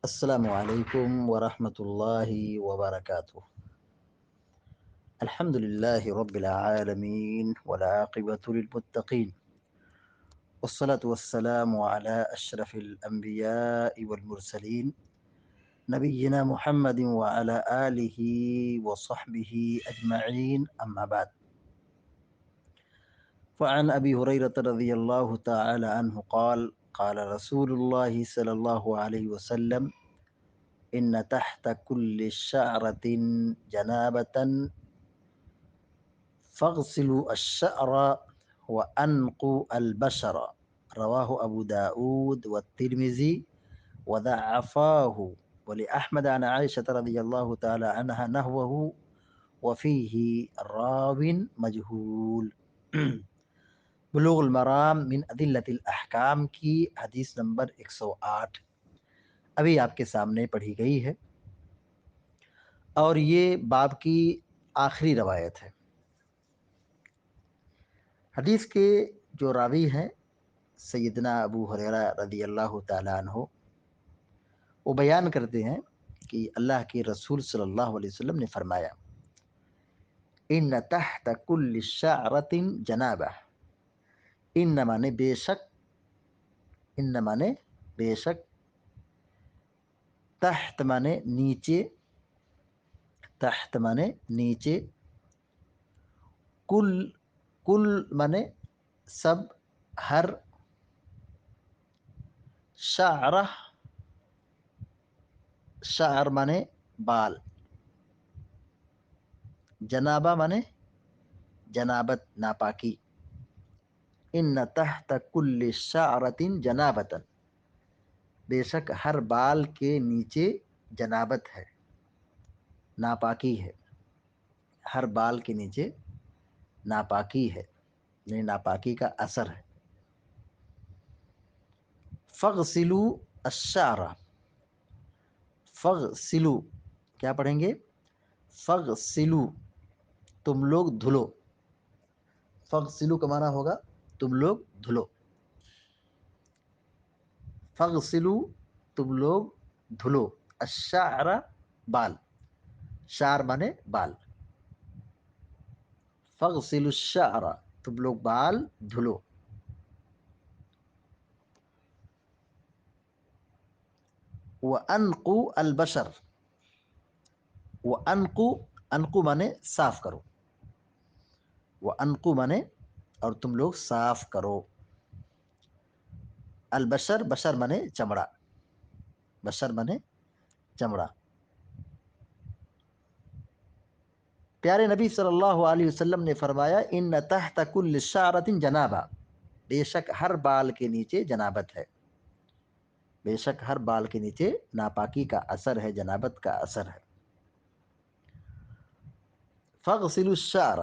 السلام علیکم ورحمۃ اللہ وبرکاتہ۔ الحمد للہ رب العالمین والعاقبۃ للمتقین والصلاة والسلام علی اشرف الانبیاء والمرسلین نبینا محمد وعلی آلہ وصحبہ اجمعین اما بعد، فعن ابی ہریرۃ رضی اللہ تعالی عنہ قال قال رسول اللہ صلی اللہ علیہ وسلم ان تحت كل شعرة جنابة فاغسلوا الشعر وأنقوا البشر، رواه أبو داود والترمذي وضعفاه، ولأحمد عن عائشة رضي الله تعالى عنها نحوه وفيه راو مجهول۔ بلوغ المرام من ادلة الاحکام کی حدیث نمبر 108 ابھی آپ کے سامنے پڑھی گئی ہے، اور یہ باب کی آخری روایت ہے۔ حدیث کے جو راوی ہیں سیدنا ابو ہریرہ رضی اللہ تعالیٰ عنہ، وہ بیان کرتے ہیں کہ اللہ کے رسول صلی اللہ علیہ وسلم نے فرمایا ان تحت کل شعرۃ جنابہ، ان مانے بے شک، ان مانے بے شک، تحت مانے نیچے، تحت مانے نیچے، کل کل مانے سب، ہر، شعرہ شعر مانے بال، جنابہ مانے جنابت، ناپاکی، ان تحت کل شعرۃ جنابۃ، بے شک ہر بال کے نیچے جنابت ہے، ناپاکی ہے، ہر بال کے نیچے ناپاکی ہے، یعنی ناپاکی کا اثر ہے۔ فغسلوا الشعر، فغسلوا کیا پڑھیں گے؟ فغسلوا، تم لوگ دھلو، فغسلوا کا معنی ہوگا تم لوگ دھلو، فغسلوا تم لوگ دھلو، الشعر بال، شعر مانے بال، فغسلوا الشعر تم لوگ بال دھلو، وانقوا البشر، وانقوا، انقوا مانے صاف کرو، وانقوا مانے اور تم لوگ صاف کرو، البشر بشر مانے چمڑا، بشر مانے چمڑا۔ پیارے نبی صلی اللہ علیہ وسلم نے فرمایا ان تحت کل شعرۃ جنابہ، بے شک ہر بال کے نیچے جنابت ہے، بے شک ہر بال کے نیچے ناپاکی کا اثر ہے، جنابت کا اثر ہے۔ فغسلوا الشعر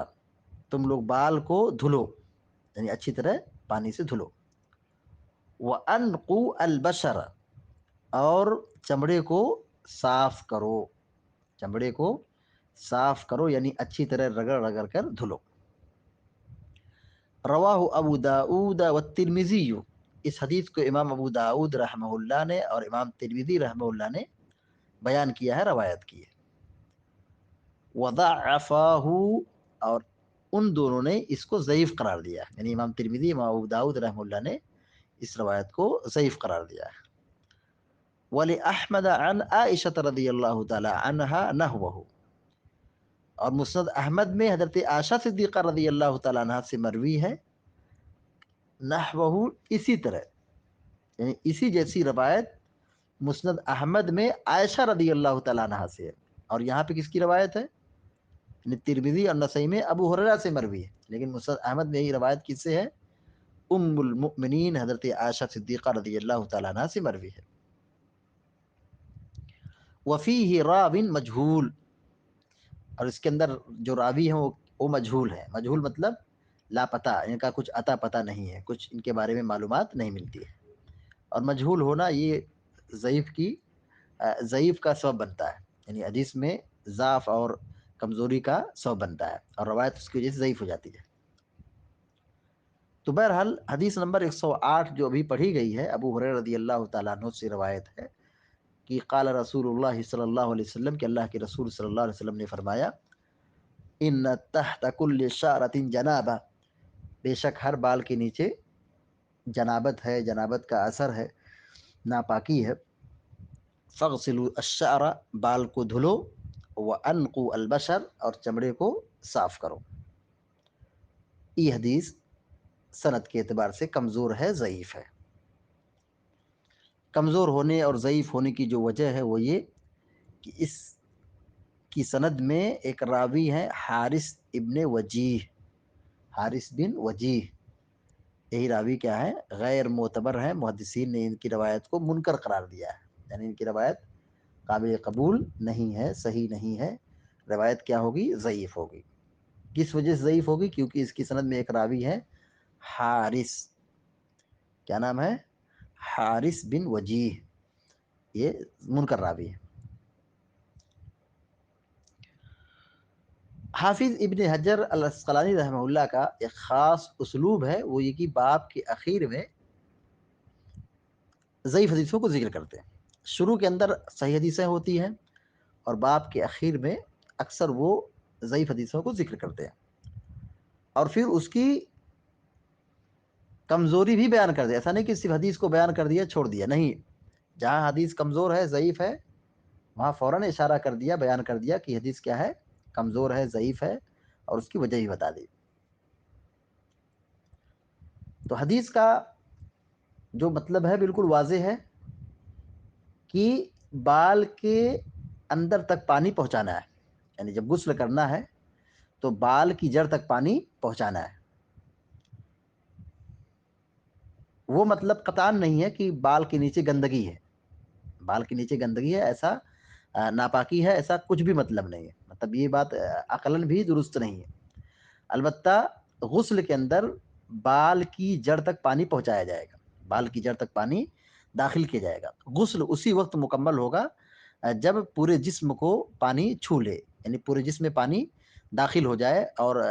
تم لوگ بال کو دھلو، یعنی اچھی طرح پانی سے دھلو، وانقوا البشر اور چمڑے کو صاف کرو، چمڑے کو صاف کرو یعنی اچھی طرح رگڑ رگڑ کر دھلو۔ رواہ ابو داود والترمذی، اس حدیث کو امام ابو داود رحمہ اللہ نے اور امام ترمذی رحمہ اللہ نے بیان کیا ہے، روایت کی ہے۔ وضعفاہ، اور ان دونوں نے اس کو ضعیف قرار دیا، یعنی امام ترمذی، امام ابو داود رحمہ اللہ نے اس روایت کو ضعیف قرار دیا ہے۔ وَلِأَحْمَدَ عَنْ عَائِشَةَ رضی اللہ تعالی عنہا نحوہ، اور مسند احمد میں حضرت عائشہ صدیقہ رضی اللہ تعالیٰ عنہ سے مروی ہے، نحوہ اسی طرح، یعنی اسی جیسی روایت مسند احمد میں عائشہ رضی اللہ تعالیٰ عنہ سے ہے، اور یہاں پہ کس کی روایت ہے؟ یعنی ترمذی اور نسائی میں ابو ہریرہ سے مروی ہے، لیکن مسند احمد میں یہ روایت کس سے ہے؟ ام المؤمنین حضرت عائشہ صدیقہ رضی اللہ تعالیٰ عنہ سے مروی ہے۔ وفیہ راو مجہول، اور اس کے اندر جو راوی ہیں وہ مجہول ہیں، مجہول مطلب لاپتہ، ان کا کچھ عطا پتہ نہیں ہے، کچھ ان کے بارے میں معلومات نہیں ملتی ہے، اور مجہول ہونا یہ ضعیف کا سبب بنتا ہے، یعنی حدیث میں ضعف اور کمزوری کا سبب بنتا ہے، اور روایت اس کی وجہ سے ضعیف ہو جاتی ہے۔ تو بہرحال حدیث نمبر 108 جو ابھی پڑھی گئی ہے، ابو ہریرہ رضی اللہ تعالیٰ عنہ سے روایت ہے کہ قال رسول اللہ صلی اللہ علیہ وسلم کہ اللہ کے رسول صلی اللہ علیہ وسلم نے فرمایا ان تحت کل شعرۃ جنابہ، بے شک ہر بال کے نیچے جنابت ہے، جنابت کا اثر ہے، ناپاکی ہے۔ فاغسلوا الشعر، بال کو دھلو، وانقوا البشر، اور چمڑے کو صاف کرو۔ یہ حدیث سند کے اعتبار سے کمزور ہے، ضعیف ہے۔ کمزور ہونے اور ضعیف ہونے کی جو وجہ ہے وہ یہ کہ اس کی سند میں ایک راوی ہیں حارث ابن وجیح، حارث بن وجیح، یہی راوی کیا ہے؟ غیر معتبر ہے۔ محدثین نے ان کی روایت کو منکر قرار دیا ہے، یعنی ان کی روایت قابل قبول نہیں ہے، صحیح نہیں ہے، روایت کیا ہوگی؟ ضعیف ہوگی۔ کس وجہ سے ضعیف ہوگی؟ کیونکہ اس کی سند میں ایک راوی ہے حارث، کیا نام ہے؟ حارث بن وجیح، یہ منکر راوی ہے۔ حافظ ابن حجر العسقلانی رحمہ اللہ کا ایک خاص اسلوب ہے، وہ یہ کہ باب کے اخیر میں ضعیف حدیثوں کو ذکر کرتے ہیں۔ شروع کے اندر صحیح حدیثیں ہوتی ہیں اور باب کے اخیر میں اکثر وہ ضعیف حدیثوں کو ذکر کرتے ہیں، اور پھر اس کی کمزوری بھی بیان کر دیا۔ ایسا نہیں کہ صرف حدیث کو بیان کر دیا چھوڑ دیا، نہیں، جہاں حدیث کمزور ہے، ضعیف ہے، وہاں فوراً اشارہ کر دیا، بیان کر دیا کہ حدیث کیا ہے؟ کمزور ہے، ضعیف ہے، اور اس کی وجہ بھی بتا دی۔ تو حدیث کا جو مطلب ہے بالکل واضح ہے کہ بال کے اندر تک پانی پہنچانا ہے، یعنی جب غسل کرنا ہے تو بال کی جڑ تک پانی پہنچانا ہے۔ وہ مطلب قطعاً نہیں ہے کہ بال کے نیچے گندگی ہے، بال کے نیچے گندگی ہے ایسا ناپاکی ہے، ایسا کچھ بھی مطلب نہیں ہے، مطلب یہ بات عقلاً بھی درست نہیں ہے۔ البتہ غسل کے اندر بال کی جڑ تک پانی پہنچایا جائے گا، بال کی جڑ تک پانی داخل کیا جائے گا۔ غسل اسی وقت مکمل ہوگا جب پورے جسم کو پانی چھو لے، یعنی پورے جسم میں پانی داخل ہو جائے اور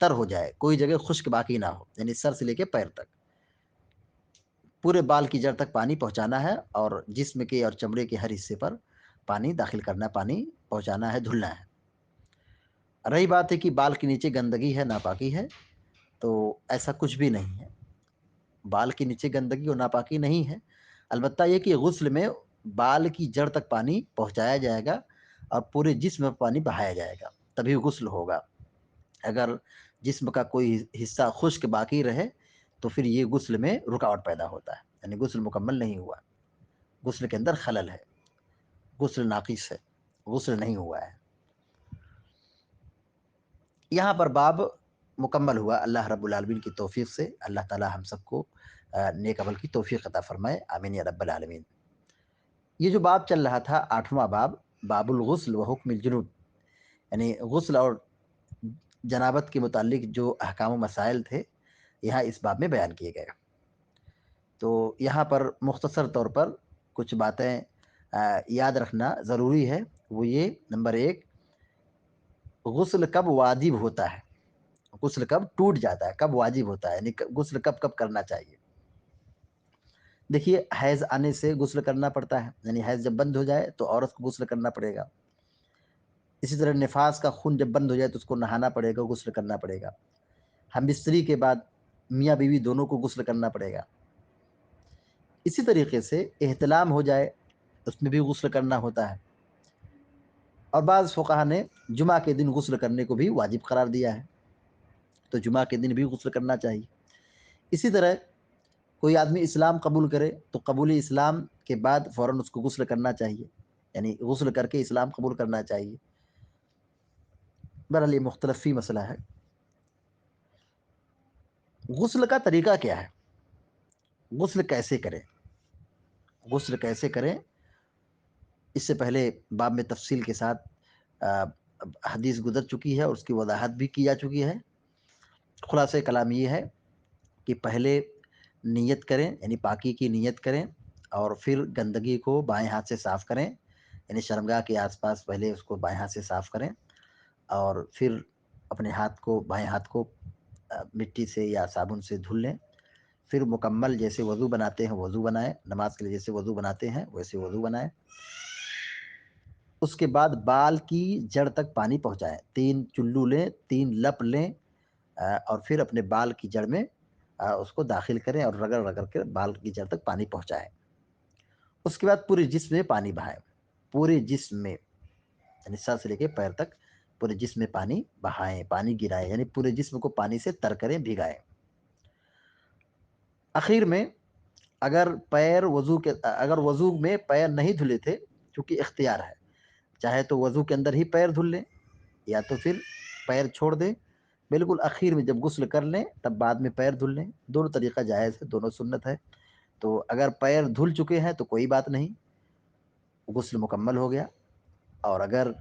تر ہو جائے، کوئی جگہ خشک باقی نہ ہو، یعنی سر سے لے کے پیر تک پورے بال کی جڑ تک پانی پہنچانا ہے، اور جسم کے اور چمڑے کے ہر حصے پر پانی داخل کرنا، پانی پہنچانا ہے، دھلنا ہے۔ رہی بات ہے کہ بال کے نیچے گندگی ہے، ناپاکی ہے، تو ایسا کچھ بھی نہیں ہے، بال کے نیچے گندگی اور ناپاکی نہیں ہے۔ البتہ یہ کہ غسل میں بال کی جڑ تک پانی پہنچایا جائے گا اور پورے جسم میں پانی بہایا جائے گا، تبھی غسل ہوگا۔ اگر جسم کا کوئی حصہ خشک باقی رہے تو پھر یہ غسل میں رکاوٹ پیدا ہوتا ہے، یعنی غسل مکمل نہیں ہوا، غسل کے اندر خلل ہے، غسل ناقص ہے، غسل نہیں ہوا ہے۔ یہاں پر باب مکمل ہوا اللہ رب العالمین کی توفیق سے۔ اللہ تعالی ہم سب کو نیک عمل کی توفیق عطا فرمائے، آمین یا رب العالمین۔ یہ جو باب چل رہا تھا 8واں باب، باب الغسل و حکم الجنوب، یعنی غسل اور جنابت کے متعلق جو احکام و مسائل تھے یہاں اس باب میں بیان کیے گئے۔ تو یہاں پر مختصر طور پر کچھ باتیں یاد رکھنا ضروری ہے، وہ یہ: نمبر 1، غسل کب واجب ہوتا ہے، غسل کب ٹوٹ جاتا ہے، کب واجب ہوتا ہے، یعنی غسل کب کب کرنا چاہیے۔ دیکھیے، حیض آنے سے غسل کرنا پڑتا ہے، یعنی حیض جب بند ہو جائے تو عورت کو غسل کرنا پڑے گا۔ اسی طرح نفاس کا خون جب بند ہو جائے تو اس کو نہانا پڑے گا، غسل کرنا پڑے گا۔ ہم بستری کے بعد میاں بیوی دونوں کو غسل کرنا پڑے گا۔ اسی طریقے سے احتلام ہو جائے اس میں بھی غسل کرنا ہوتا ہے، اور بعض فقہا نے جمعہ کے دن غسل کرنے کو بھی واجب قرار دیا ہے، تو جمعہ کے دن بھی غسل کرنا چاہیے۔ اسی طرح کوئی آدمی اسلام قبول کرے تو قبول اسلام کے بعد فوراً اس کو غسل کرنا چاہیے، یعنی غسل کر کے اسلام قبول کرنا چاہیے۔ بہرحال یہ مختلف فی مسئلہ ہے۔ غسل کا طریقہ کیا ہے، غسل کیسے کریں، غسل کیسے کریں، اس سے پہلے باب میں تفصیل کے ساتھ حدیث گزر چکی ہے اور اس کی وضاحت بھی کی جا چکی ہے۔ خلاصہ کلام یہ ہے کہ پہلے نیت کریں، یعنی پاکی کی نیت کریں، اور پھر گندگی کو بائیں ہاتھ سے صاف کریں، یعنی شرمگاہ کے آس پاس پہلے اس کو بائیں ہاتھ سے صاف کریں، اور پھر اپنے ہاتھ کو، بائیں ہاتھ کو مٹی سے یا صابن سے دھل لیں۔ پھر مکمل جیسے وضو بناتے ہیں وضو بنائیں، نماز کے لیے جیسے وضو بناتے ہیں ویسے وضو بنائیں۔ اس کے بعد بال کی جڑ تک پانی پہنچائیں، 3 چلو لیں، 3 لپ لیں، اور پھر اپنے بال کی جڑ میں اس کو داخل کریں اور رگڑ رگڑ کے بال کی جڑ تک پانی پہنچائیں۔ اس کے بعد پورے جسم میں پانی بہائیں، پورے جسم میں، یعنی سر سے لے کے پیر تک پورے جسم میں پانی بہائیں، پانی گرائیں، یعنی پورے جسم کو پانی سے تر کریں، بھگائیں۔ اخیر میں اگر وضو میں پیر نہیں دھلے تھے، چونکہ اختیار ہے، چاہے تو وضو کے اندر ہی پیر دھل لیں یا تو پھر پیر چھوڑ دیں، بالکل اخیر میں جب غسل کر لیں تب بعد میں پیر دھل لیں، دونوں طریقہ جائز ہے، دونوں سنت ہے۔ تو اگر پیر دھل چکے ہیں تو کوئی بات نہیں، غسل مکمل ہو گیا، اور اگر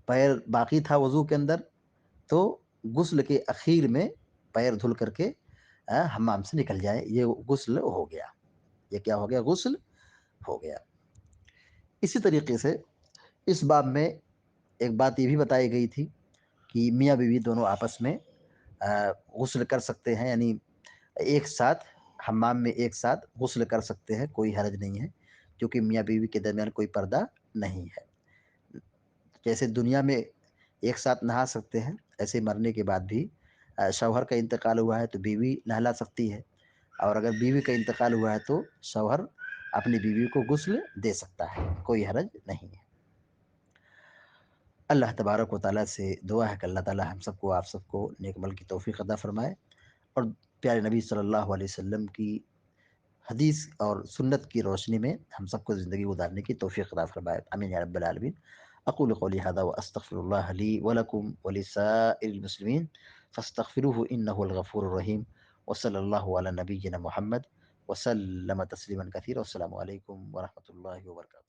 پیر باقی تھا وضو کے اندر تو غسل کے اخیر میں پیر دھل کر کے حمام سے نکل جائے، یہ غسل ہو گیا، یہ کیا ہو گیا؟ غسل ہو گیا۔ اسی طریقے سے اس باب میں ایک بات یہ بھی بتائی گئی تھی کہ میاں بیوی دونوں آپس میں غسل کر سکتے ہیں، یعنی ایک ساتھ حمام میں ایک ساتھ غسل کر سکتے ہیں، کوئی حرج نہیں ہے، کیونکہ میاں بیوی کے درمیان کوئی پردہ نہیں ہے۔ جیسے دنیا میں ایک ساتھ نہا سکتے ہیں، ایسے مرنے کے بعد بھی شوہر کا انتقال ہوا ہے تو بیوی نہلا سکتی ہے، اور اگر بیوی کا انتقال ہوا ہے تو شوہر اپنی بیوی کو غسل دے سکتا ہے، کوئی حرج نہیں ہے۔ اللہ تبارک و تعالیٰ سے دعا ہے کہ اللہ تعالیٰ ہم سب کو، آپ سب کو نیک عمل کی توفیق عطا فرمائے، اور پیارے نبی صلی اللہ علیہ وسلم کی حدیث اور سنت کی روشنی میں ہم سب کو زندگی گزارنے کی توفیق عطا فرمائے، آمین یا رب العالمین۔ اقول قولی هذا واستغفر الله لي ولكم ولسائر المسلمين فاستغفروه انه الغفور الرحيم، وصلى الله على نبينا محمد وسلم تسلیما كثيرا، والسلام علیکم ورحمۃ اللہ وبرکاتہ۔